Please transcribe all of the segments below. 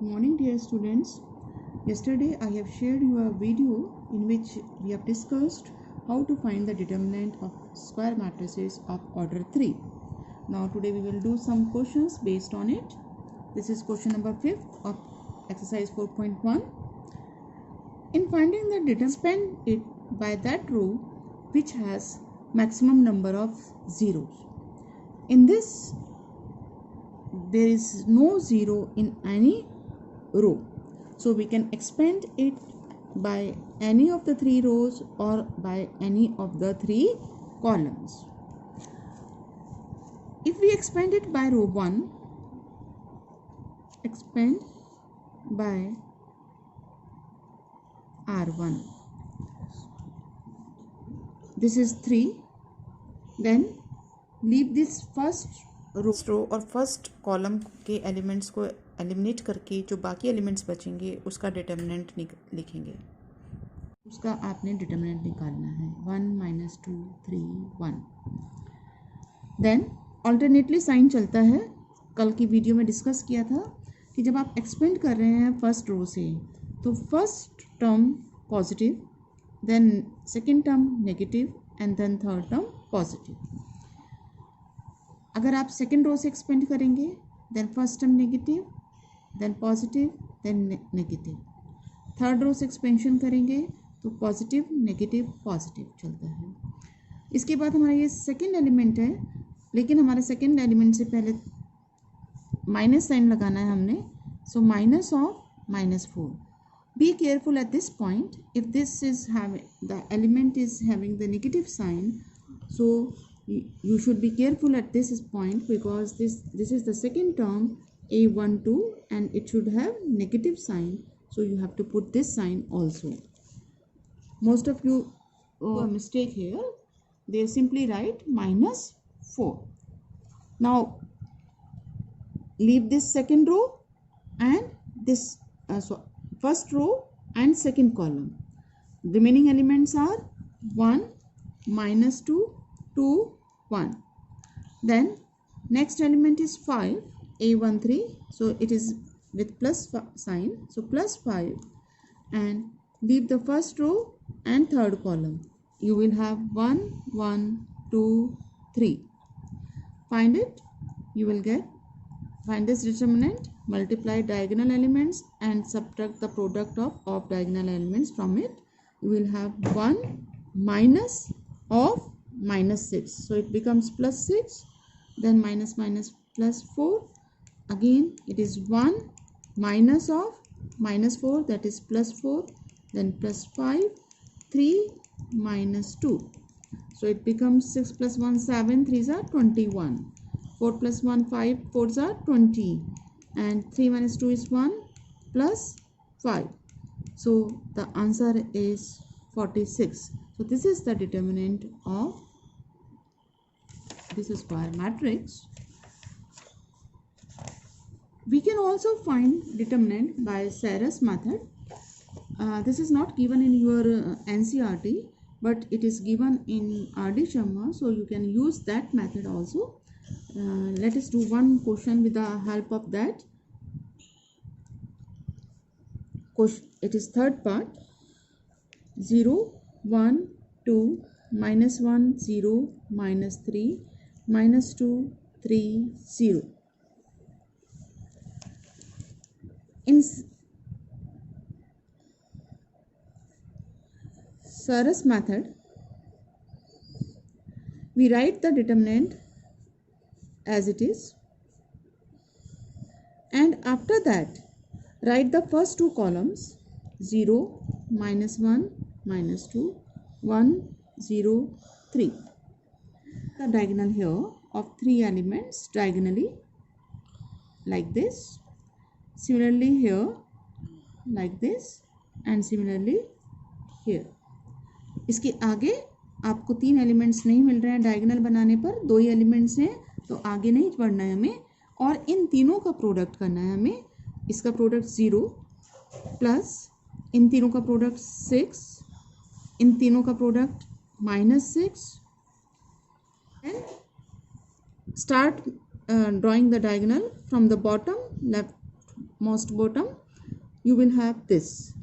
morning, dear students. Yesterday I have shared you a video in which we have discussed how to find the determinant of square matrices of order 3. Now today we will do some questions based on it. This is question number 5 of exercise 4.1. In finding the determinant, expand it by that row which has maximum number of zeros. In this, there is no zero in any row, so we can expand it by any of the 3 rows or by any of the 3 columns. If we expand it by row 1, expand by R1, this is 3, then leave this first रो और first column के elements को eliminate करके जो बाकी elements बचेंगे उसका determinant लिखेंगे। उसका आपने डिटर्मिनेंट निकालना है 1 - 2 3 1। देन ऑल्टरनेटली साइन चलता है। कल की वीडियो में डिस्कस किया था कि जब आप एक्सपेंड कर रहे हैं फर्स्ट रो से तो first term positive, then second term negative and then third term positive. अगर आप सेकेंड रो से एक्सपेंड करेंगे then first term negative, then positive, then negative. Third row से एक्सपेंशन करेंगे तो पॉजिटिव नेगेटिव पॉजिटिव चलता है। इसके बाद हमारा ये सेकेंड एलिमेंट है, लेकिन हमारे सेकेंड एलिमेंट से पहले माइनस साइन लगाना है हमने। So minus of -4। Be careful at this point. If this is having the element is having the negative sign, so you should be careful at this point because this is the second term a12 and it should have negative sign, so you have to put this sign also. Most of you a mistake here, they simply write -4. Now leave this second row and this first row and second column. Remaining elements are 1 -2 2 1. Then next element is 5 a13, so it is with plus sign, so +5, and leave the first row and third column. You will have 1 1 2 3. Find it. You will find this determinant, multiply diagonal elements and subtract the product of off diagonal elements from it. You will have 1 minus of -6, so it becomes +6, then minus +4, again it is 1 minus of -4, that is +4, then +5, 3 - 2, so it becomes 6 + 1 7, 3s are 21, 4 + 1 5, 4s are 20, and 3 - 2 is 1 plus 5, so the answer is 46. So this is the determinant of this square matrix. We can also find determinant by Sarus method. This is not given in your NCERT, but it is given in R.D. Sharma, so you can use that method also. Let us do one question with the help of that. It is third part. 0 1 2 -1 0 -3 -2 3 0. In Sarus method, we write the determinant as it is, and after that write the first 2 columns 0 -1 -2 1 0 3. The diagonal here of 3 elements diagonally like this, similarly here like this, and similarly here. इसके आगे आपको 3 elements नहीं मिल रहे हैं diagonal बनाने पर, 2 ही elements हैं, तो आगे नहीं बढ़ना है हमें, और इन तीनों का प्रोडक्ट करना है हमें। इसका प्रोडक्ट 0 प्लस इन तीनों का प्रोडक्ट 6, इन तीनों का product -6, and start drawing the diagonal from the bottom left most bottom, you will have this.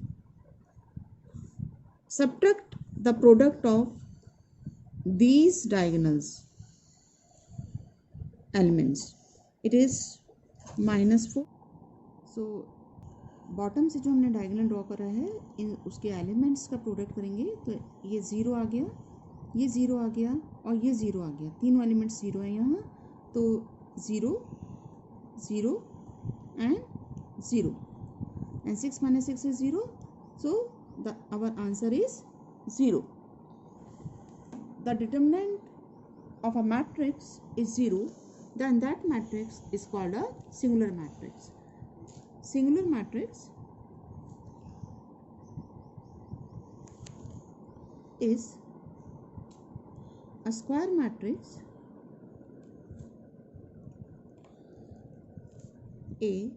Subtract the product of these diagonals elements. It is -4. So bottom से जो हमने डायगोनल ड्रॉ करा है इन उसके एलिमेंट्स का product करेंगे तो ये 0 आ गया, ये 0 आ गया और ये 0 आ गया। तीनों एलिमेंट्स 0 है यहाँ, तो 0 0 and 0 and 6 minus 6 is 0, so our answer is 0. The determinant of a matrix is 0, then that matrix is called a singular matrix. Singular matrix is a square matrix A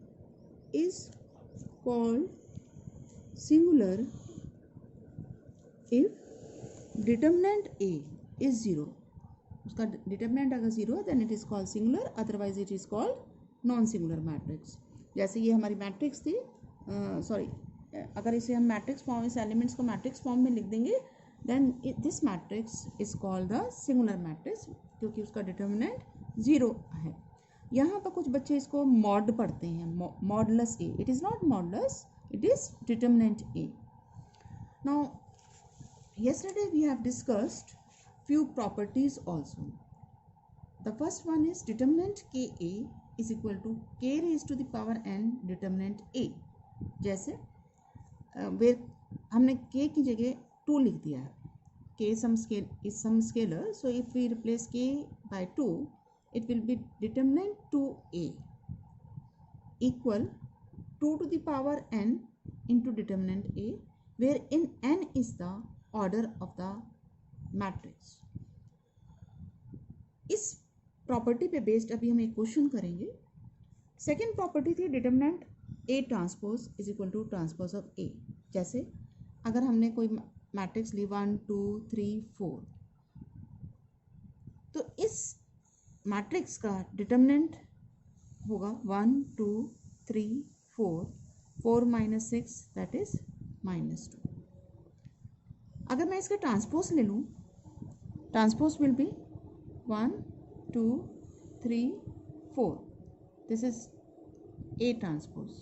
is called singular if determinant A is 0. उसका determinant अगर 0 then it is called singular, otherwise it is called non-singular matrix. जैसे ये हमारी matrix थी, अगर इसे हम matrix form, इस एलिमेंट्स को मैट्रिक्स फॉर्म में लिख देंगे then this matrix is called the singular matrix, क्योंकि उसका डिटर्मिनेंट 0 है। यहाँ पर कुछ बच्चे इसको मॉड पढ़ते हैं, modulus A. It is not modulus, it is determinant A. Now yesterday we have discussed few properties also. The first one is determinant ka is equal to k raised to the power n determinant a. जैसे हमने k की जगह 2 लिख दिया है, k is some scalar, so if we replace k by 2 it will be determinant 2a equal 2 to the power n into determinant a, where in n is the order of the matrix. इस property पे based अभी हम एक question करेंगे। Second property थी determinant A transpose is equal to transpose of A. जैसे अगर हमने कोई मैट्रिक्स ली 1 2 3 4, तो इस मैट्रिक्स का डिटर्मिनेंट होगा 1 2 3 4, 4 minus 6 that is -2। अगर मैं इसका ट्रांसपोज ले लूँ, transpose will be 1 2 3 4, this is A transpose,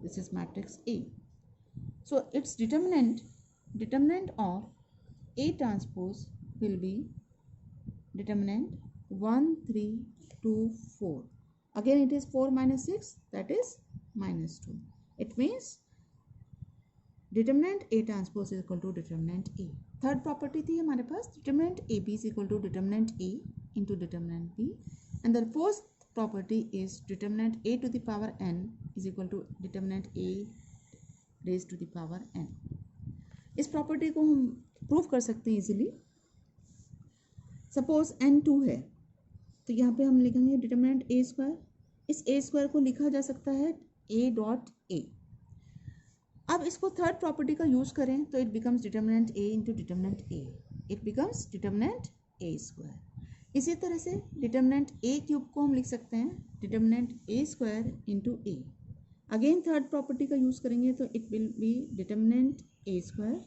this is matrix A, so its determinant of A transpose will be determinant 1 3 2 4, again it is 4 minus 6 that is -2, it means determinant A transpose is equal to determinant A। Third property थी हमारे पास determinant AB is equal to determinant A into determinant B, and the fourth property is determinant A to the power n is equal to determinant A raised to the power n। इस property को हम prove कर सकते हैं easily. Suppose n 2 है, तो यहाँ पे हम लिखेंगे डिटर्मिनेंट ए स्क्वायर। इस ए स्क्वायर को लिखा जा सकता है a डॉट ए। अब इसको थर्ड प्रॉपर्टी का यूज करें तो it becomes determinant A into determinant A, it becomes determinant A square. इसी तरह से डिटर्मिनेंट ए क्यूब को हम लिख सकते हैं determinant A square into A. Again third property का यूज़ करेंगे तो it will be determinant A square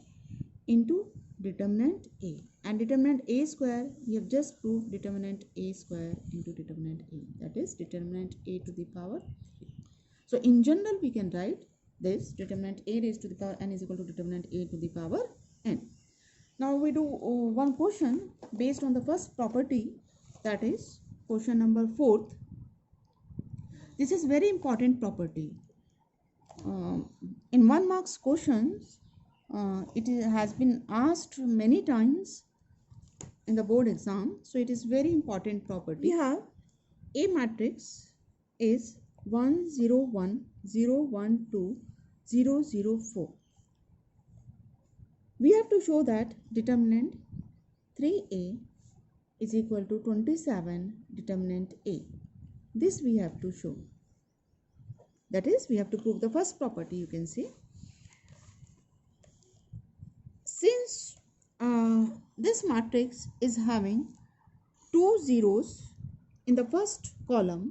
into determinant A, and determinant A square we have just prove determinant A square into determinant A, that is determinant A to the power. So in general we can write this determinant A raised to the power n is equal to determinant A to the power n. Now we do one question based on the first property, that is question number 4th. This is very important property. In 1 marks questions it has been asked many times in the board exam, so it is very important property. We have A matrix is 1 0 1 0 1 2 0 0 4. We have to show that determinant 3A is equal to 27 determinant A. This we have to show. That is, we have to prove the first property, you can see. Since this matrix is having 2 zeros in the first column,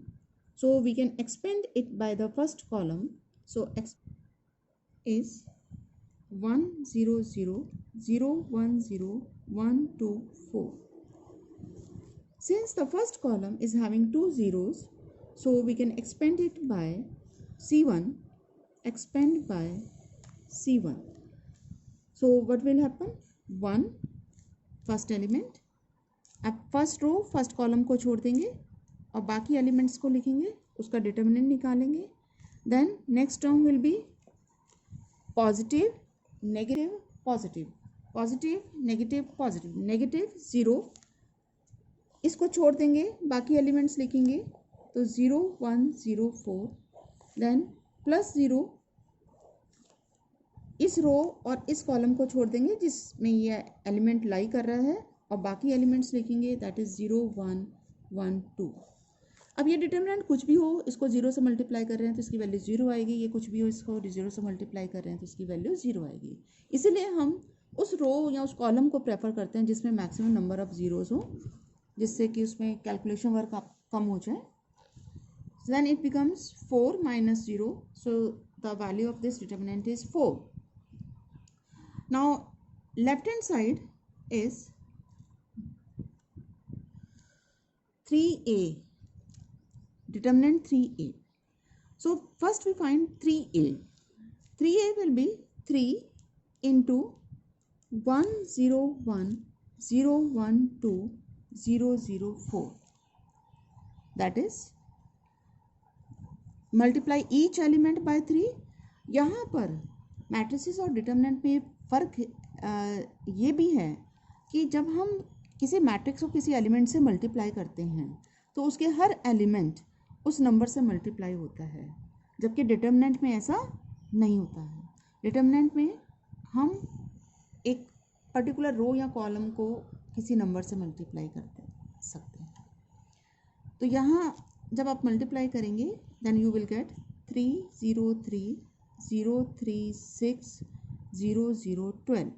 So we can expand it by the first column. So x is 1 0 0 0 1 0 1 2 4. Since the first column is having two zeros, so we can expand it by C1, expand by C1. So what will happen? 1 first element, अब first row first column को छोड़ देंगे और बाकी elements को लिखेंगे, उसका determinant निकालेंगे. Then next term will be positive negative positive, positive negative positive, negative zero, इसको छोड़ देंगे, बाकी एलिमेंट्स लिखेंगे. तो 0 1 0 4, देन प्लस ज़ीरो, इस रो और इस कॉलम को छोड़ देंगे जिसमें ये एलिमेंट लाई कर रहा है और बाकी एलिमेंट्स लिखेंगे, दैट इज़ 0 1 1 2. अब ये डिटर्मिनेंट कुछ भी हो, इसको 0 से मल्टीप्लाई कर रहे हैं तो इसकी वैल्यू 0 आएगी, ये कुछ भी हो इसको 0 से मल्टीप्लाई कर रहे हैं तो इसकी वैल्यू 0 आएगी. इसीलिए हम उस रो या उस कॉलम को प्रेफर करते हैं जिसमें मैक्सिमम नंबर ऑफ ज़ीरोज़ हो, जिससे कि उसमें कैलकुलेशन वर्क कम हो जाए. Then it becomes 4 minus 0, so the value of this determinant is 4. Now left hand side is 3a, determinant 3a. So first we find 3a. 3a will be 3 into 1 0 1 0 1 2 0 0 4. That is multiply each element by 3. यहाँ पर matrices और determinant में फ़र्क ये भी है कि जब हम किसी मैट्रिक्स को किसी एलिमेंट से मल्टीप्लाई करते हैं तो उसके हर एलिमेंट उस नंबर से मल्टीप्लाई होता है, जबकि डिटर्मिनेंट में ऐसा नहीं होता है. डिटर्मिनेंट में हम एक पर्टिकुलर रो या कॉलम को किसी नंबर से मल्टीप्लाई करते सकते हैं. तो यहाँ जब आप मल्टीप्लाई करेंगे then you will get 3 0 3 0 3 6 0 0 12.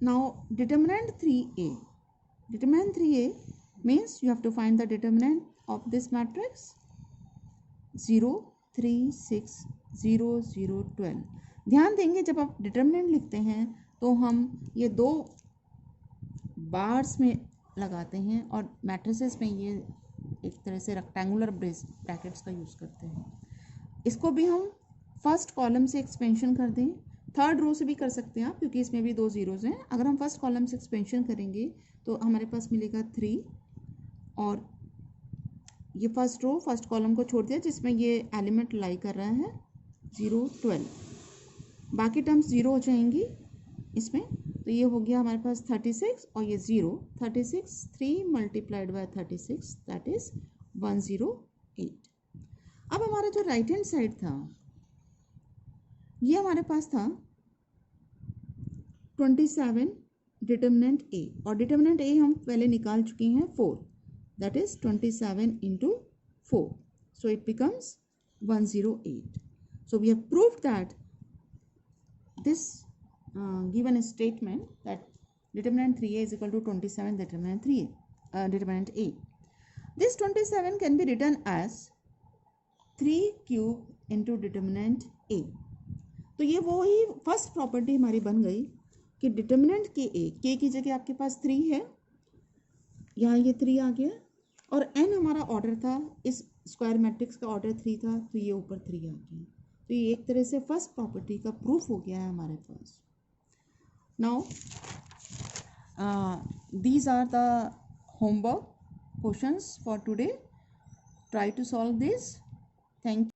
Now determinant 3a. Determinant 3a means you have to find the determinant of this matrix 0 3 6 0 0 12. ध्यान देंगे जब आप डिटर्मिनेंट लिखते हैं तो हम ये दो बार्स में लगाते हैं और मैट्रिसेस में ये एक तरह से रेक्टेंगुलर ब्रैकेट्स का यूज़ करते हैं. इसको भी हम फर्स्ट कॉलम से एक्सपेंशन कर दें, थर्ड रो से भी कर सकते हैं आप क्योंकि इसमें भी दो ज़ीरोज़ हैं. अगर हम फर्स्ट कॉलम से एक्सपेंशन करेंगे तो हमारे पास मिलेगा 3 और ये फर्स्ट रो फर्स्ट कॉलम को छोड़ दिया जिसमें ये एलिमेंट लाई कर रहा है 0 12. बाकी टर्म्स 0 हो जाएंगी इसमें, तो ये हो गया हमारे पास 36 और ये 0. 36 3 मल्टीप्लाइड बाय 36 दैट इज़ 108. अब हमारा जो राइट हैंड साइड था ये हमारे पास था 27 डिटर्मिनेंट ए, और डिटर्मिनेंट ए हम पहले निकाल चुके हैं 4, that is 27 into 4, so it becomes 108. So we have proved that this given statement that determinant 3a is equal to 27 determinant 3a determinant a. This 27 can be written as 3 cube into determinant a. तो ये वो ही first property हमारी बन गई कि determinant के ए, के की जगह आपके पास 3 है, यहाँ ये 3 आ गया और n हमारा ऑर्डर था, इस स्क्वायर मैट्रिक्स का ऑर्डर 3 था तो ये ऊपर 3 आ गया. तो ये एक तरह से फर्स्ट प्रॉपर्टी का प्रूफ हो गया है हमारे पास. Now these are the homework questions for today. Try to solve this. Thank